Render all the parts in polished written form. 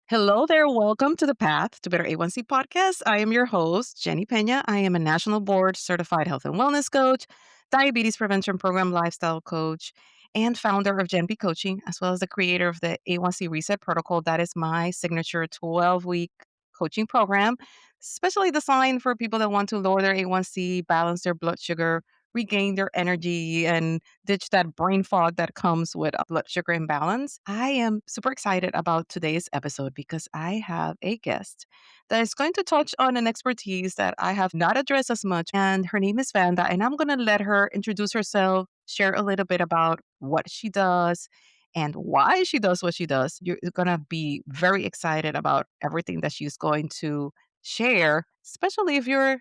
Hello there. Welcome to the Path to Better A1C podcast. I am your host, Jenny Pena. I am a national board certified health and wellness coach, diabetes prevention program lifestyle coach, and founder of Gen B Coaching, as well as the creator of the A1C Reset Protocol. That is my signature 12-week coaching program, especially designed for people that want to lower their A1C, balance their blood sugar, regain their energy, and ditch that brain fog that comes with a blood sugar imbalance. I am super excited about today's episode because I have a guest that is going to touch on an expertise that I have not addressed as much. And her name is Vanda, and I'm going to let her introduce herself, share a little bit about what she does and why she does what she does. You're going to be very excited about everything that she's going to share, especially if you're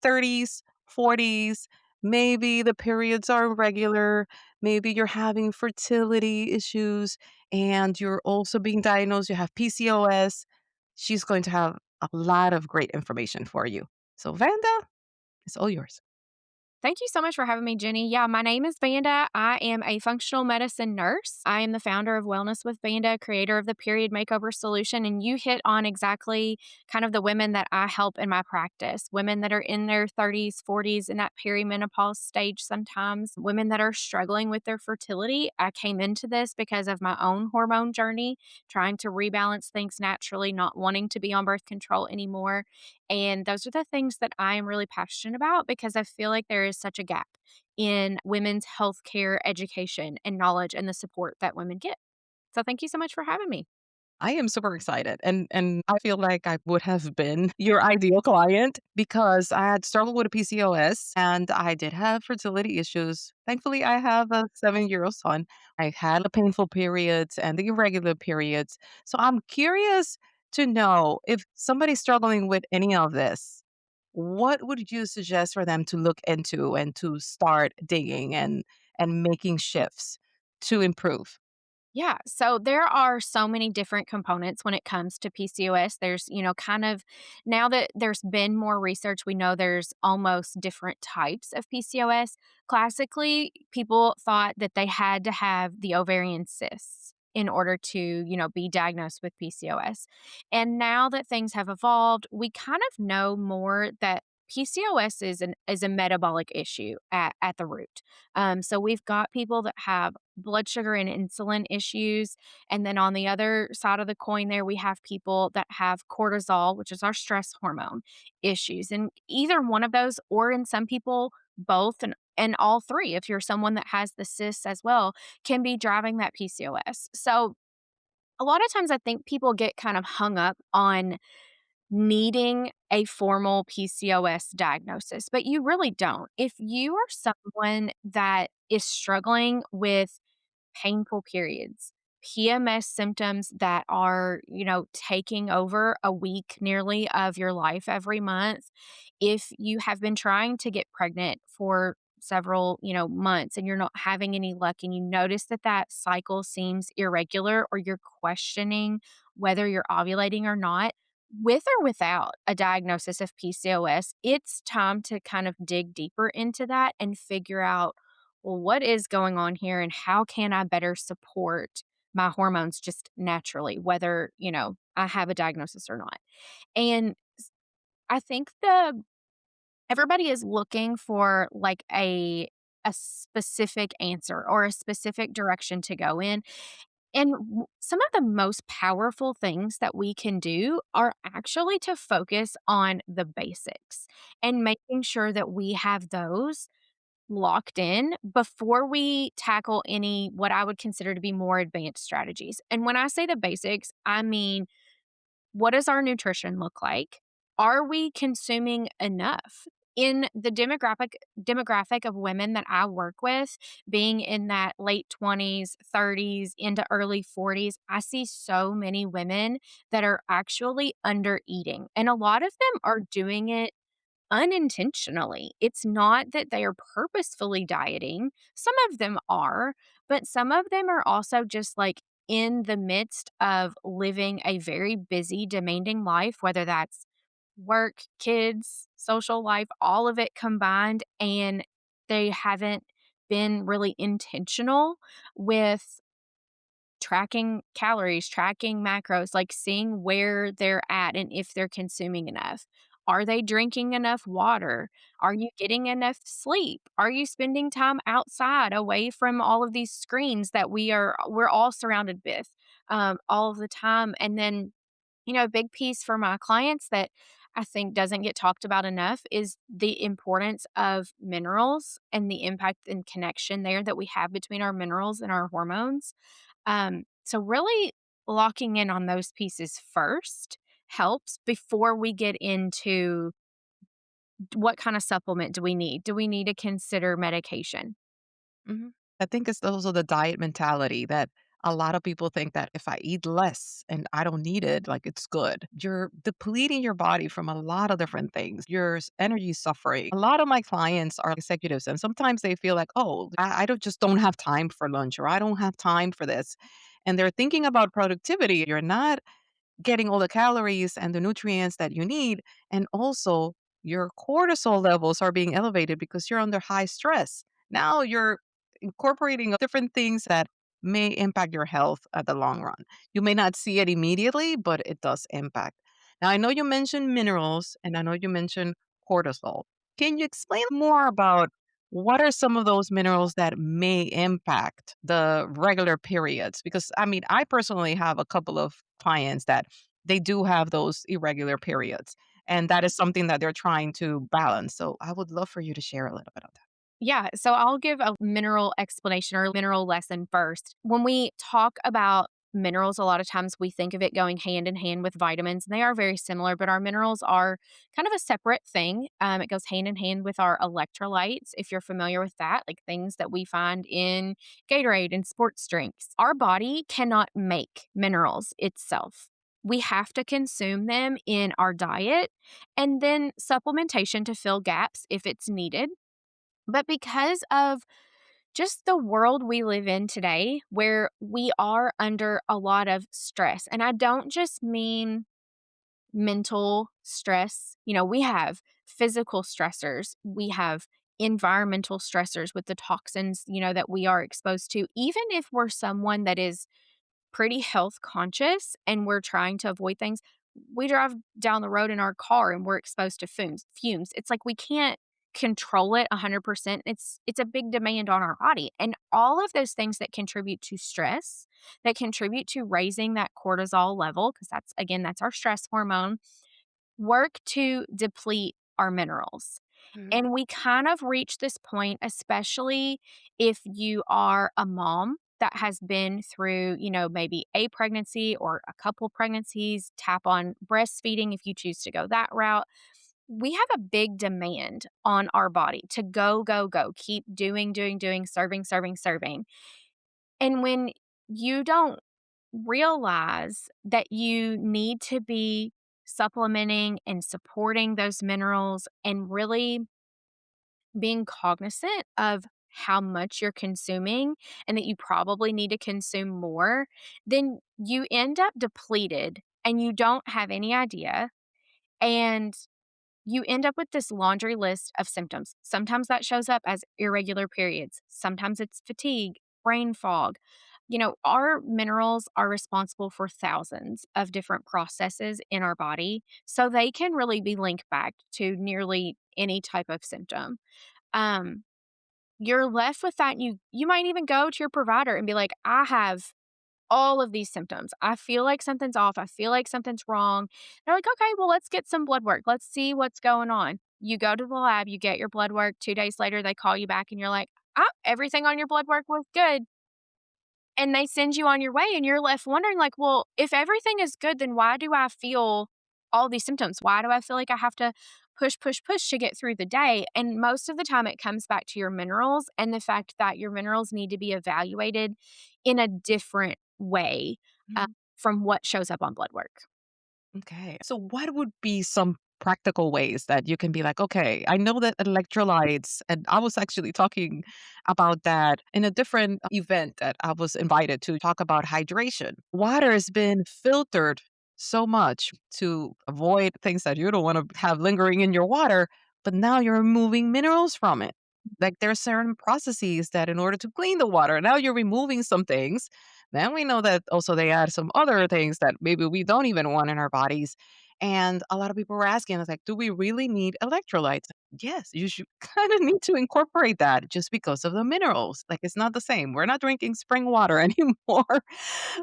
30s, 40s, maybe the periods are irregular, maybe you're having fertility issues and you're also being diagnosed, you have PCOS. She's going to have a lot of great information for you. So, Vanda, it's all yours. Thank you so much for having me, Jenny. Yeah, my name is Vanda. I am a functional medicine nurse. I am the founder of Wellness with Vanda, creator of the Period Makeover Solution. And you hit on exactly kind of the women that I help in my practice women that are in their 30s, 40s, in that perimenopause stage sometimes, women that are struggling with their fertility. I came into this because of my own hormone journey, trying to rebalance things naturally, not wanting to be on birth control anymore. And those are the things that I am really passionate about because I feel like there is such a gap in women's healthcare education and knowledge and the support that women get. So thank you so much for having me. I am super excited and I feel like I would have been your ideal client because I had struggled with a PCOS and I did have fertility issues. Thankfully, I have a 7-year-old son. I had the painful periods and the irregular periods. So I'm curious to know if somebody's struggling with any of this, what would you suggest for them to look into and to start digging and making shifts to improve? Yeah. So there are so many different components when it comes to PCOS. There's, kind of now that there's been more research, we know there's almost different types of PCOS. Classically, people thought that they had to have the ovarian cysts in order to, be diagnosed with PCOS. And now that things have evolved, we kind of know more that PCOS is a metabolic issue at the root. So we've got people that have blood sugar and insulin issues. And then on the other side of the coin, there we have people that have cortisol, which is our stress hormone issues. And either one of those, or in some people, both and all three, if you're someone that has the cysts as well, can be driving that PCOS. So a lot of times I think people get kind of hung up on needing a formal PCOS diagnosis, but you really don't. If you are someone that is struggling with painful periods, PMS symptoms that are, taking over a week nearly of your life every month. If you have been trying to get pregnant for several, months and you're not having any luck and you notice that that cycle seems irregular or you're questioning whether you're ovulating or not, with or without a diagnosis of PCOS, it's time to kind of dig deeper into that and figure out, well, what is going on here and how can I better support my hormones just naturally, whether, I have a diagnosis or not. And I think everybody is looking for like a specific answer or a specific direction to go in. And some of the most powerful things that we can do are actually to focus on the basics and making sure that we have those locked in before we tackle any what I would consider to be more advanced strategies. And when I say the basics, I mean, what does our nutrition look like? Are we consuming enough? In the demographic of women that I work with, being in that late 20s, 30s, into early 40s, I see so many women that are actually under eating. And a lot of them are doing it unintentionally. It's not that they are purposefully dieting. Some of them are, but some of them are also just like in the midst of living a very busy, demanding life, whether that's work, kids, social life, all of it combined. And they haven't been really intentional with tracking calories, tracking macros, like seeing where they're at and if they're consuming enough. Are they drinking enough water? Are you getting enough sleep? Are you spending time outside away from all of these screens that we're all surrounded with all of the time? And then, a big piece for my clients that I think doesn't get talked about enough is the importance of minerals and the impact and connection there that we have between our minerals and our hormones. So really locking in on those pieces first helps before we get into what kind of supplement do we need? Do we need to consider medication? Mhm. I think it's also the diet mentality that a lot of people think that if I eat less and I don't need it, like it's good. You're depleting your body from a lot of different things. Your energy is suffering. A lot of my clients are executives, and sometimes they feel like, oh, I don't just don't have time for lunch or I don't have time for this. And they're thinking about productivity. You're not getting all the calories and the nutrients that you need. And also, your cortisol levels are being elevated because you're under high stress. Now you're incorporating different things that may impact your health at the long run. You may not see it immediately, but it does impact. Now, I know you mentioned minerals and I know you mentioned cortisol. Can you explain more about what are some of those minerals that may impact the regular periods? Because I mean, I personally have a couple of clients that they do have those irregular periods, and that is something that they're trying to balance. So I would love for you to share a little bit of that. Yeah, so I'll give a mineral explanation or mineral lesson first. When we talk about minerals, a lot of times we think of it going hand in hand with vitamins, and they are very similar, but our minerals are kind of a separate thing. It goes hand in hand with our electrolytes, if you're familiar with that, like things that we find in Gatorade and sports drinks. Our body cannot make minerals itself. We have to consume them in our diet and then supplementation to fill gaps if it's needed. But because of just the world we live in today, where we are under a lot of stress, and I don't just mean mental stress, we have physical stressors, we have environmental stressors with the toxins, that we are exposed to. Even if we're someone that is pretty health conscious and we're trying to avoid things, we drive down the road in our car and we're exposed to fumes. It's like we can't control it 100%. It's a big demand on our body. And all of those things that contribute to stress, that contribute to raising that cortisol level, because that's our stress hormone, work to deplete our minerals. Mhm. And we kind of reach this point, especially if you are a mom that has been through, maybe a pregnancy or a couple pregnancies, tap on breastfeeding if you choose to go that route. We have a big demand on our body to go, go, go, keep doing, doing, doing, serving, serving, serving. And when you don't realize that you need to be supplementing and supporting those minerals and really being cognizant of how much you're consuming and that you probably need to consume more, then you end up depleted and you don't have any idea. And you end up with this laundry list of symptoms. Sometimes that shows up as irregular periods, sometimes it's fatigue, brain fog. Our minerals are responsible for thousands of different processes in our body, so they can really be linked back to nearly any type of symptom. Um, you're left with that. You might even go to your provider and be like, I have all of these symptoms. I feel like something's off. I feel like something's wrong. They're like, okay, well, let's get some blood work. Let's see what's going on. You go to the lab, you get your blood work. 2 days later, they call you back and you're like, everything on your blood work was good. And they send you on your way and you're left wondering like, well, if everything is good, then why do I feel all these symptoms? Why do I feel like I have to push, push, push to get through the day? And most of the time it comes back to your minerals and the fact that your minerals need to be evaluated in a different way Mhm. from what shows up on blood work. Okay. So, what would be some practical ways that you can be like, okay, I know that electrolytes, and I was actually talking about that in a different event that I was invited to talk about hydration. Water has been filtered so much to avoid things that you don't want to have lingering in your water, but now you're removing minerals from it. Like there are certain processes that in order to clean the water, now you're removing some things Then we know that also they add some other things that maybe we don't even want in our bodies. And a lot of people were asking us, like, do we really need electrolytes? Yes, you should kind of need to incorporate that just because of the minerals. Like, it's not the same. We're not drinking spring water anymore.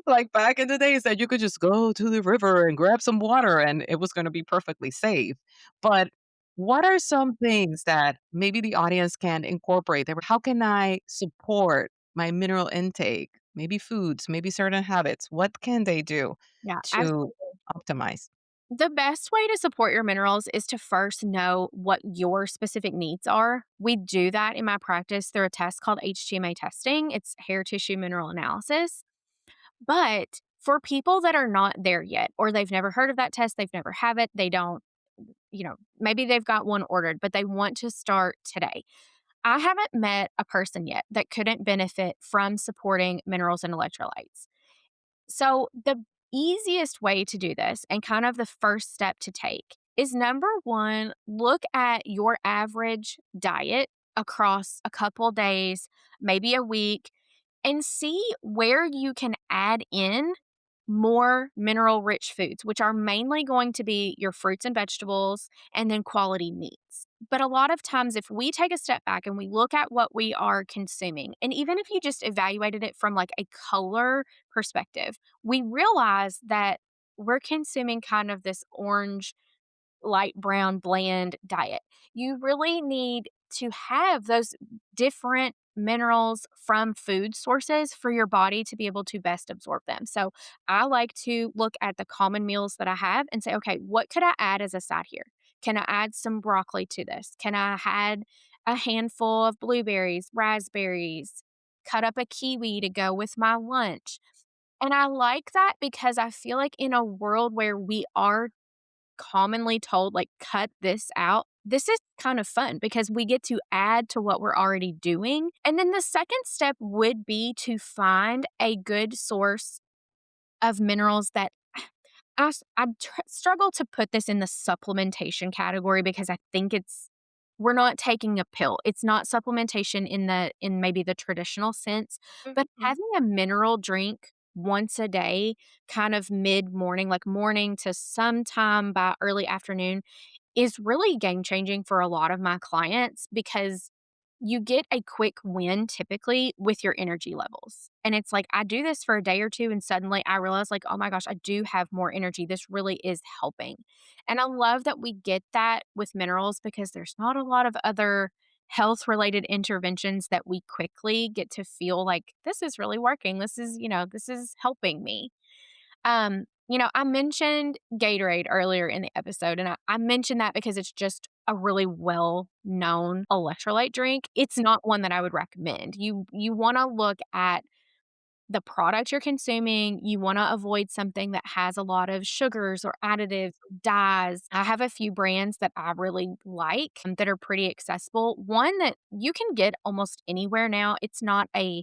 Like back in the days that you could just go to the river and grab some water and it was going to be perfectly safe. But what are some things that maybe the audience can incorporate? How can I support my mineral intake? Maybe foods, maybe certain habits. What can they do Yeah, to absolutely. optimize? The best way to support your minerals is to first know what your specific needs are. We do that in my practice through a test called HTMA testing. It's hair tissue mineral analysis. But for people that are not there yet, or they've never heard of that test, they've never have it, they don't, maybe they've got one ordered, but they want to start today. I haven't met a person yet that couldn't benefit from supporting minerals and electrolytes. So, the easiest way to do this and kind of the first step to take is number one, look at your average diet across a couple days, maybe a week, and see where you can add in more mineral rich foods, which are mainly going to be your fruits and vegetables and then quality meats. But a lot of times, if we take a step back and we look at what we are consuming, and even if you just evaluated it from like a color perspective, we realize that we're consuming kind of this orange light brown bland diet. You really need to have those different minerals from food sources for your body to be able to best absorb them. So I like to look at the common meals that I have and say, okay, what could I add as a side here? Can I add some broccoli to this? Can I add a handful of blueberries, raspberries, cut up a kiwi to go with my lunch? And I like that because I feel like in a world where we are commonly told, like, "Cut this out," this is kind of fun because we get to add to what we're already doing. And then the second step would be to find a good source of minerals that struggle to put this in the supplementation category because I think we're not taking a pill. It's not supplementation in maybe the traditional sense, but Mhm. having a mineral drink once a day, kind of mid-morning, like morning to sometime by early afternoon is really game changing for a lot of my clients because you get a quick win typically with your energy levels. And it's like I do this for a day or two and suddenly I realize like, "Oh my gosh, I do have more energy. This really is helping." And I love that we get that with minerals because there's not a lot of other health related interventions that we quickly get to feel like this is really working. This is helping me. I mentioned Gatorade earlier in the episode, and I mentioned that because it's just a really well known electrolyte drink. It's not one that I would recommend. You want to look at the product you're consuming. You want to avoid something that has a lot of sugars or additives, dyes. I have a few brands that I really like that are pretty accessible. One that you can get almost anywhere now. It's not a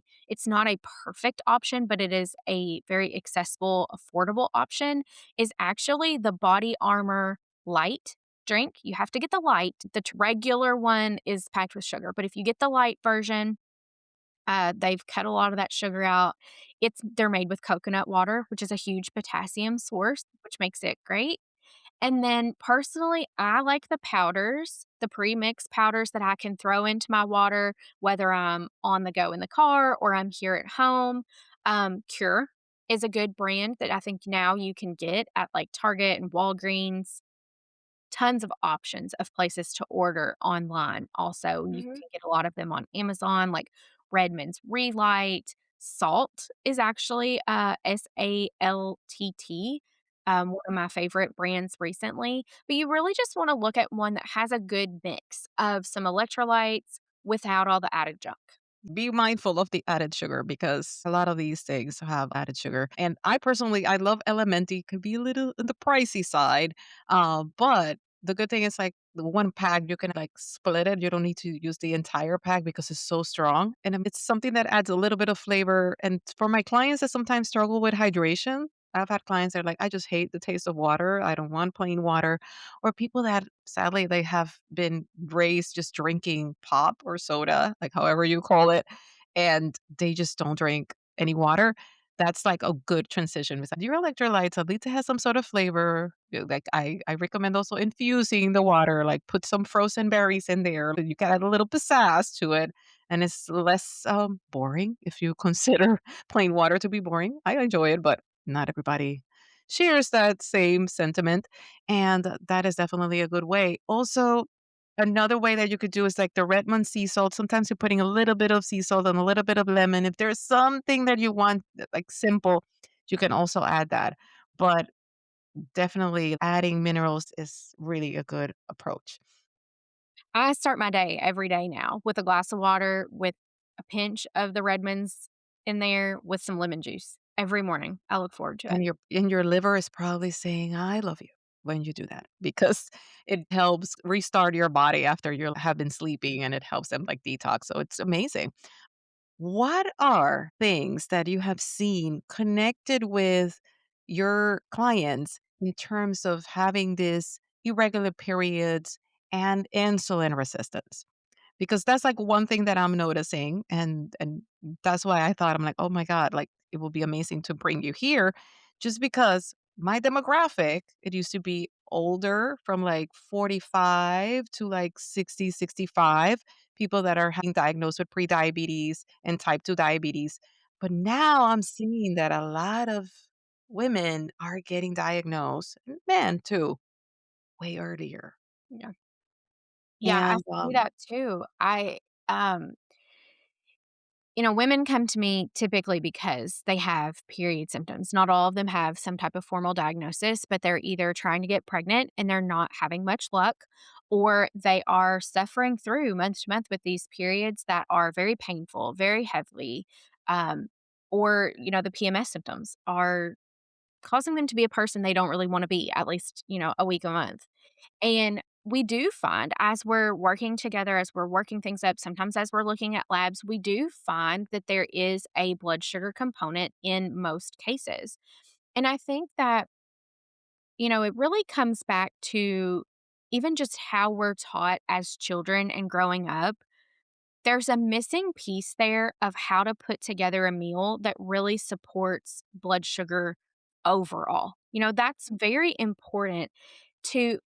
perfect option, but it is a very accessible, affordable option is actually the Body Armor Light drink. You have to get the light. The regular one is packed with sugar, but if you get the light version, they've cut a lot of that sugar out. They're made with coconut water, which is a huge potassium source, which makes it great. And then personally, I like the powders, the pre-mixed powders that I can throw into my water, whether I'm on the go in the car or I'm here at home. Cure is a good brand that I think now you can get at like Target and Walgreens, tons of options of places to order online also. You Mhm. can get a lot of them on Amazon, like Redmond's Relight. Salt is actually, SALTT, one of my favorite brands recently. But you really just wanna look at one that has a good mix of some electrolytes without all the added junk. Be mindful of the added sugar because a lot of these things have added sugar. And I personally, I love Elementi. Could be a little on the pricey side, but the good thing is like the one pack you can like split it. You don't need to use the entire pack because it's so strong, and it's something that adds a little bit of flavor. And for my clients that sometimes struggle with hydration. I've had clients that are like, I just hate the taste of water. I don't want plain water. Or people that sadly they have been raised just drinking pop or soda, like however you call it, and they just don't drink any water. that's like a good transition. Besides your electrolytes, at least it has some sort of flavor. Like I recommend also infusing the water, like put some frozen berries in there. You can add a little pizzazz to it, and it's less boring if you consider plain water to be boring. I enjoy it, but not everybody shares that same sentiment. And that is definitely a good way. Also, another way that you could do is like the Redmond sea salt. Sometimes you're putting a little bit of sea salt and a little bit of lemon. If there's something that you want, like simple, you can also add that. But definitely adding minerals is really a good approach. I start my day every day now with a glass of water with a pinch of the Redmonds in there with some lemon juice every morning. I look forward to it. And your liver is probably saying, "I love you," when you do that because it helps restart your body after you have been sleeping and it helps them like detox. So it's amazing. What are things that you have seen connected with your clients in terms of having this irregular periods and insulin resistance? Because that's like one thing that I'm noticing, and that's why I thought I'm like, "Oh my god, like it will be amazing to bring you here," just because my demographic, it used to be older from like 45 to like 60, 65, people that are having diagnosed with prediabetes and type 2 diabetes. But now I'm seeing that a lot of women are getting diagnosed, and men too, way earlier. Yeah. Yeah, I And see that too. Um, women come to me typically because they have period symptoms. Not all of them have some type of formal diagnosis, but they're either trying to get pregnant and they're not having much luck, or they are suffering through month to month with these periods that are very painful, very heavily, um, or, the PMS symptoms are causing them to be a person they don't really want to be, at least, a week a month. And we do find as we're working together, as we're working things up, sometimes as we're looking at labs, we do find that there is a blood sugar component in most cases. And I think that, it really comes back to even just how we're taught as children and growing up. There's a missing piece there of how to put together a meal that really supports blood sugar overall. That's very important to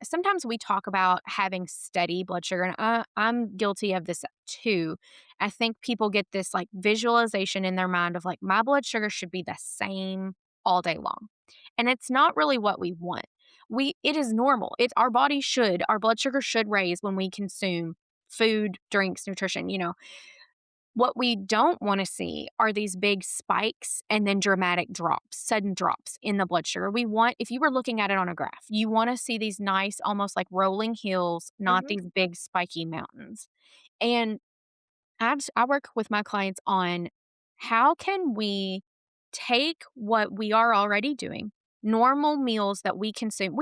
sometimes we talk about having steady blood sugar, and I'm guilty of this too. I think people get this like visualization in their mind of like, my blood sugar should be the same all day long. And it's not really what we want. It is normal. Our body should, our blood sugar should raise when we consume food, drinks, nutrition. What we don't wanna see are these big spikes and then dramatic drops, sudden drops in the blood sugar. We want if you were looking at it on a graph, you wanna see these nice, almost like rolling hills, not Mhm. these big spiky mountains. And I work with my clients on how can we take what we are already doing, normal meals that we consume.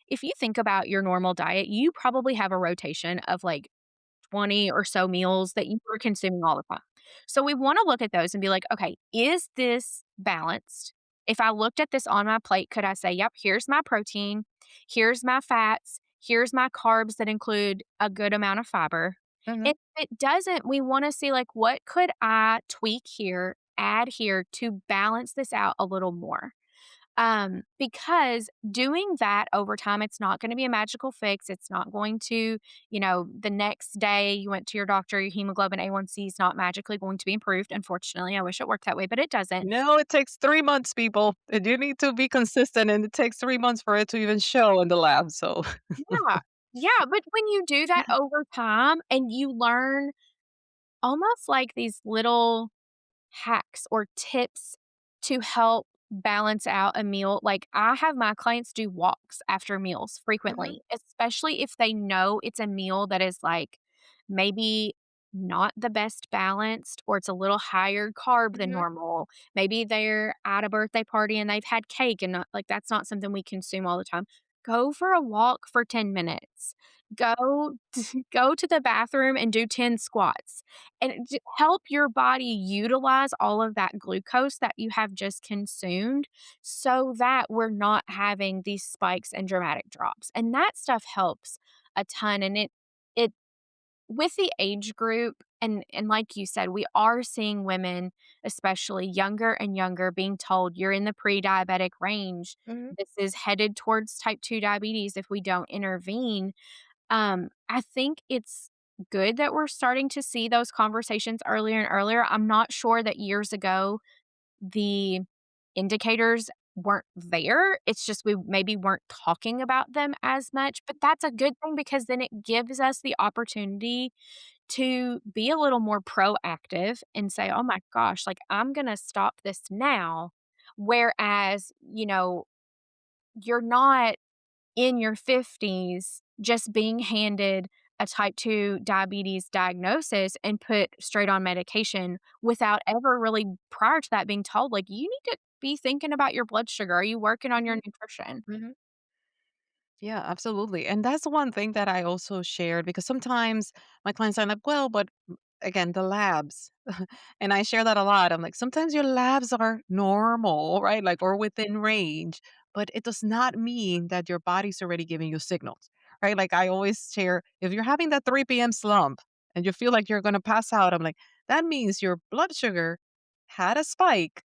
If you think about your normal diet, you probably have a rotation of like 20 or so meals that you were consuming all the time. So we wanna look at those and be like, "Okay, is this balanced? If I looked at this on my plate, could I say, 'Yep, here's my protein, here's my fats, here's my carbs that include a good amount of fiber?'" Mhm. If it doesn't, we wanna see, like, what could I tweak here, add here to balance this out a little more? Because doing that over time, it's not gonna be a magical fix. It's not going to, the next day you went to your doctor, your hemoglobin A1C is not magically going to be improved. Unfortunately, I wish it worked that way, but it doesn't. No, it takes 3 months, people, and you need to be consistent, and it takes 3 months for it to even show in the lab, so Yeah. Yeah, but when you do that over time and you learn almost like these little hacks or tips to help balance out a meal. Like I have my clients do walks after meals Mhm, frequently, especially if they know it's a meal that is like maybe not the best balanced or it's a little higher carb than mhm. normal. Maybe they're at a birthday party and they've had cake and not, like that's not something we consume all the time. Go for a walk for 10 minutes. Go go to the bathroom and do 10 squats and help your body utilize all of that glucose that you have just consumed so that we're not having these spikes and dramatic drops. And that stuff helps a ton. And it with the age group, And like you said, we are seeing women, especially younger and younger, being told you're in the pre-diabetic range. Mhm. This is headed towards type 2 diabetes if we don't intervene. I think it's good that we're starting to see those conversations earlier and earlier. I'm not sure that years ago the indicators weren't there. It's just we maybe weren't talking about them as much, but that's a good thing because then it gives us the opportunity to be a little more proactive and say, "Oh my gosh, like I'm going to stop this now." Whereas, you're not in your 50s just being handed a type 2 diabetes diagnosis and put straight on medication without ever really prior to that being told, like, "You need to be thinking about your blood sugar. Are you working on your nutrition?" Mhm. Yeah, absolutely. And that's one thing that I also shared because sometimes my clients are like, well, but again, the labs. And I share that a lot. I'm like, sometimes your labs are normal, right? Like, or within range, but it does not mean that your body's already giving you signals, right? Like, I always share if you're having that 3 p.m. slump and you feel like you're going to pass out, I'm like, that means your blood sugar had a spike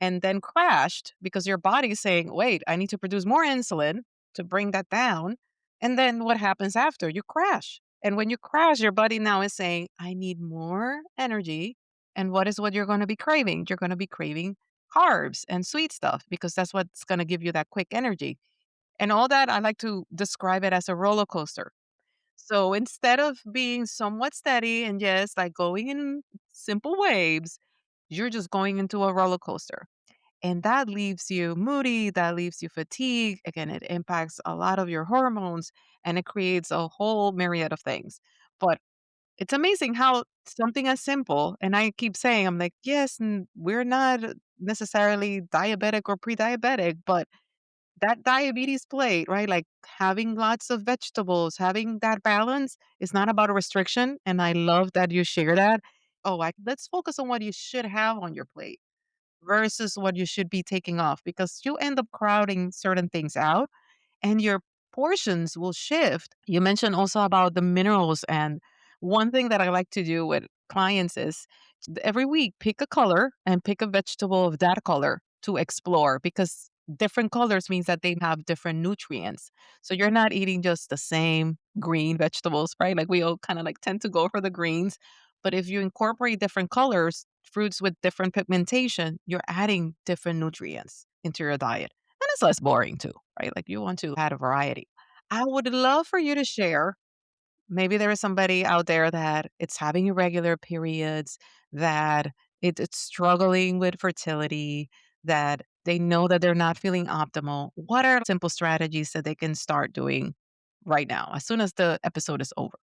and then crashed because your body's saying, wait, I need to produce more insulin to bring that down. And then what happens after? You crash. And when you crash, your body now is saying, I need more energy. And what you're going to be craving? You're going to be craving carbs and sweet stuff because that's what's going to give you that quick energy. And all that, I like to describe it as a roller coaster. So instead of being somewhat steady and just like going in simple waves, you're just going into a roller coaster. And that leaves you moody, that leaves you fatigued. Again, it impacts a lot of your hormones and it creates a whole myriad of things. But it's amazing how something as simple, and I keep saying, I'm like, yes, we're not necessarily diabetic or pre diabetic, but that diabetes plate, right? Like having lots of vegetables, having that balance is not about a restriction. And I love that you share that. Oh, let's focus on what you should have on your plate versus what you should be taking off because you end up crowding certain things out and your portions will shift. You mentioned also about the minerals. And one thing that I like to do with clients is every week pick a color and pick a vegetable of that color to explore because different colors means that they have different nutrients. So you're not eating just the same green vegetables, right? Like we all kind of like tend to go for the greens. But if you incorporate different colors, fruits with different pigmentation, you're adding different nutrients into your diet. And it's less boring too, right? Like you want to add a variety. I would love for you to share. Maybe there is somebody out there that it's having irregular periods, that it's struggling with fertility, that they know that they're not feeling optimal. What are simple strategies that they can start doing right now as soon as the episode is over?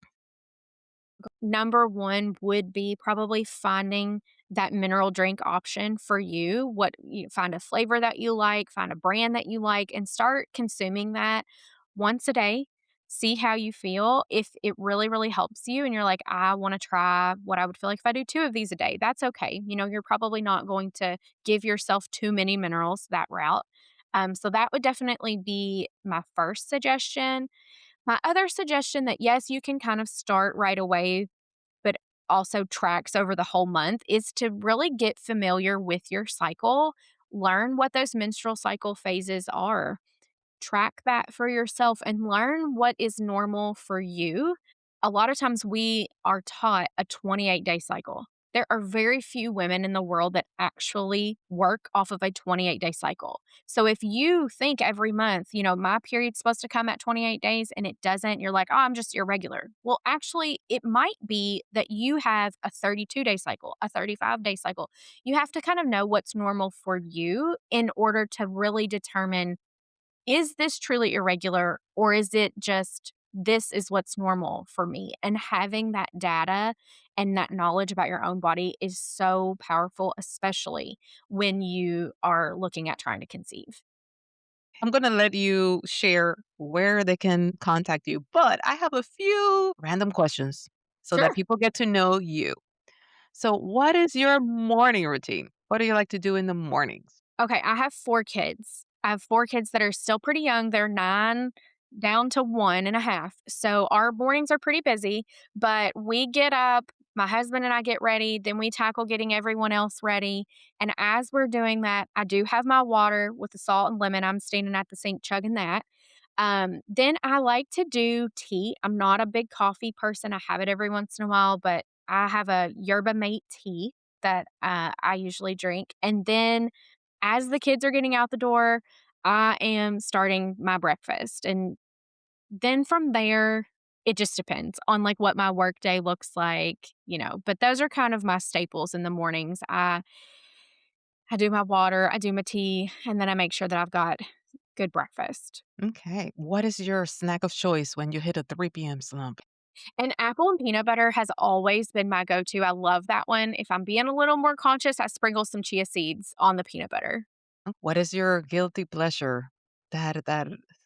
Number 1 would be probably finding that mineral drink option for you. What you find a flavor that you like, find a brand that you like, and start consuming that once a day. See how you feel. If it really, really helps you and you're like, I want to try what I would feel like if I do 2 of these a day, that's okay. You're probably not going to give yourself too many minerals that route. So that would definitely be my first suggestion. My other suggestion that, yes, you can kind of start right away, but also tracks over the whole month is to really get familiar with your cycle, learn what those menstrual cycle phases are, track that for yourself, and learn what is normal for you. A lot of times we are taught a 28-day cycle. There are very few women in the world that actually work off of a 28-day cycle. So if you think every month, my period's supposed to come at 28 days and it doesn't, you're like, oh, I'm just irregular. Well, actually, it might be that you have a 32-day cycle, a 35-day cycle. You have to kind of know what's normal for you in order to really determine, is this truly irregular or is it just this is what's normal for me? And having that data and that knowledge about your own body is so powerful, especially when you are looking at trying to conceive. I'm going to let you share where they can contact you, but I have a few random questions so that Sure. people get to know you. So, what is your morning routine? What do you like to do in the mornings? Okay, I have 4 kids. I have 4 kids that are still pretty young. They're 9 down to 1.5. So our mornings are pretty busy, but we get up. My husband and I get ready, then we tackle getting everyone else ready. And as we're doing that, I do have my water with the salt and lemon. I'm standing at the sink chugging that. Then I like to do tea. I'm not a big coffee person. I have it every once in a while, but I have a yerba mate tea that I usually drink. And then as the kids are getting out the door, I am starting my breakfast. And then from there, it just depends on, like, what my workday looks like, but those are kind of my staples in the mornings. I do my water, I do my tea, and then I make sure that I've got good breakfast. Okay. What is your snack of choice when you hit a 3 p.m. slump? And apple and peanut butter has always been my go-to. I love that one. If I'm being a little more conscious, I sprinkle some chia seeds on the peanut butter. What is your guilty pleasure? That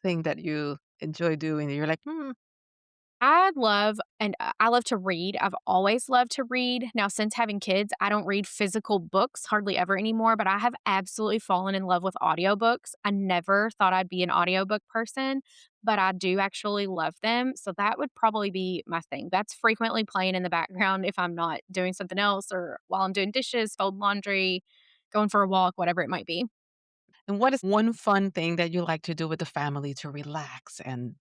thing that you enjoy doing that you're like, I love to read. I've always loved to read. Now, since having kids, I don't read physical books hardly ever anymore, but I have absolutely fallen in love with audiobooks. I never thought I'd be an audiobook person, but I do actually love them. So that would probably be my thing. That's frequently playing in the background if I'm not doing something else or while I'm doing dishes, fold laundry, going for a walk, whatever it might be. and what is one fun thing that you like to do with the family to relax and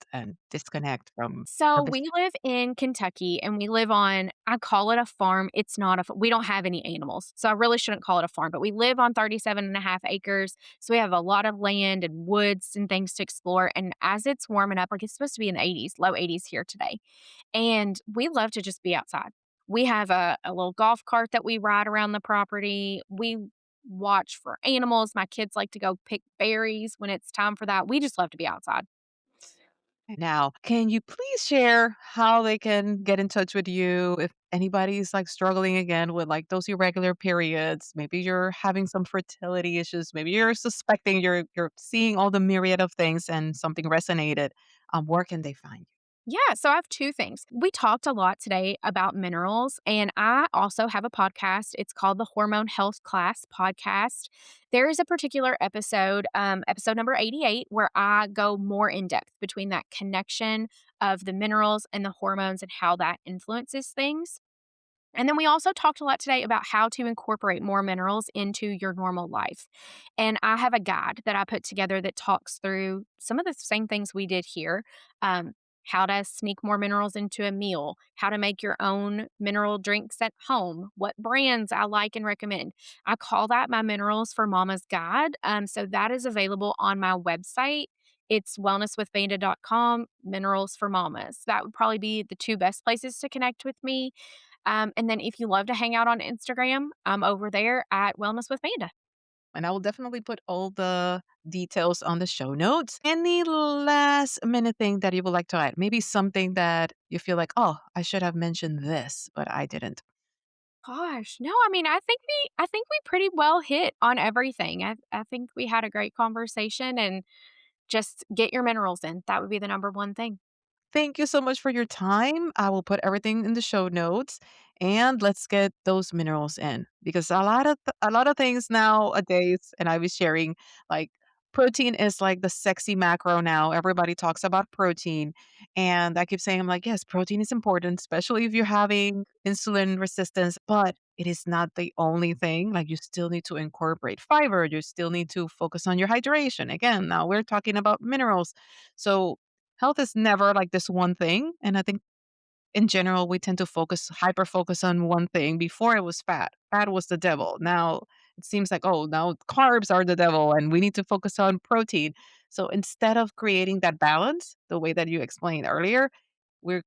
disconnect from our So busy. we live in Kentucky and we live on, I call it a farm. It's not we don't have any animals. So I really shouldn't call it a farm, but we live on 37.5 acres. So we have a lot of land and woods and things to explore. And as it's warming up, like it's supposed to be in the 80s, low 80s here today. And we love to just be outside. We have a little golf cart that we ride around the property. We watch for animals. My kids like to go pick berries when it's time for that. We just love to be outside. Now, can you please share how they can get in touch with you if anybody's like struggling again with like those irregular periods? Maybe you're having some fertility issues. Maybe you're suspecting you're seeing all the myriad of things and something resonated. Where can they find you? Yeah, so I have 2 things. We talked a lot today about minerals, and I also have a podcast. It's called the Hormone Health Class Podcast. There is a particular episode, episode number 88, where I go more in depth between that connection of the minerals and the hormones and how that influences things. And then we also talked a lot today about how to incorporate more minerals into your normal life. And I have a guide that I put together that talks through some of the same things we did here. Um, how to sneak more minerals into a meal, how to make your own mineral drinks at home, what brands I like and recommend. I call that my Minerals for Mama's Guide. So that is available on my website. It's wellnesswithvanda.com, Minerals for Mamas. That would probably be the two best places to connect with me. And then if you love to hang out on Instagram, I'm over there at Wellness with Vanda. And I will definitely put all the details on the show notes. Any last minute thing that you would like to add? Maybe something that you feel like, oh, I should have mentioned this, but I didn't. Gosh, no, I mean, I think we pretty well hit on everything. I think we had a great conversation and just get your minerals in. That would be the number one thing. Thank you so much for your time. I will put everything in the show notes and let's get those minerals in because a lot of things nowadays and I was sharing like protein is like the sexy macro now. Everybody talks about protein and I keep saying I'm like, yes, protein is important, especially if you're having insulin resistance, but it is not the only thing. Like you still need to incorporate fiber, you still need to focus on your hydration. Again, now we're talking about minerals. So health is never like this one thing, and I think in general, we tend to hyper focus on one thing. Before it was fat. Fat was the devil. Now it seems like, oh, now carbs are the devil and we need to focus on protein. So instead of creating that balance, the way that you explained earlier, we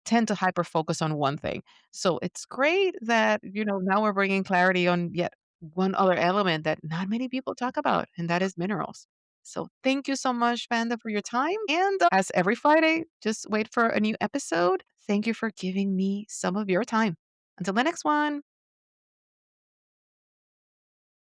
tend to hyper focus on one thing. So it's great that, now we're bringing clarity on yet one other element that not many people talk about, and that is minerals. So thank you so much, Vanda, for your time. And as every Friday, just wait for a new episode. Thank you for giving me some of your time. Until the next one.